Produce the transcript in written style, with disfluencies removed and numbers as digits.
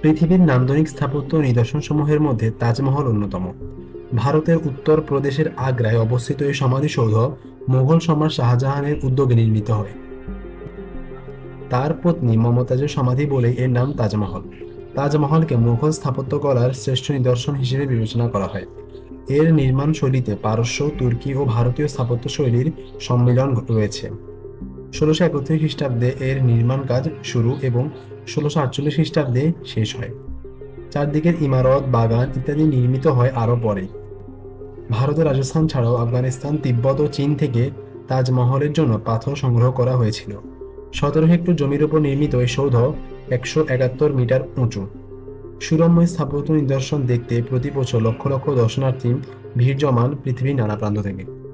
পৃথিবীর নান্দনিক স্থাপত্য নিদর্শনসমূহের মধ্যে তাজমহল অন্যতম। ভারতের উত্তর প্রদেশের আগ্রায় অবস্থিত এই সমাধিসৌধ মুঘল সম্রাট শাহজাহানের উদ্যোগে নির্মিত হয়। তার পত্নী মমতাজের সমাধি বলে এর নাম তাজমহল। তাজমহলকে মুঘল স্থাপত্যকলার শ্রেষ্ঠ নিদর্শন হিসেবে বিবেচনা করা হয়। এর নির্মাণ শৈলীতে পারস্য, তুর্কি ও ভারতীয় স্থাপত্য শৈলীর সম্মিলন রয়েছে। ১৬৩১ খ্রিস্টাব্দে এর নির্মাণ কাজ শুরু এবং ১৬৪৮ খ্রিস্টাব্দে শেষ হয়। চারদিকের ইমারত, বাগান ইত্যাদি নির্মিত হয় আরও পরে। ভারতের রাজস্থান ছাড়াও আফগানিস্তান, তিব্বত ও চীন থেকে তাজমহলের জন্য পাথর সংগ্রহ করা হয়েছিল। ১৭ হেক্টর জমির উপর নির্মিত এই সৌধ ১৭১ মিটার উঁচু। সুরম্য স্থাপত্য নিদর্শন দেখতে প্রতি বছর লক্ষ লক্ষ দর্শনার্থী ভিড় জমান পৃথিবীর নানা প্রান্ত থেকে।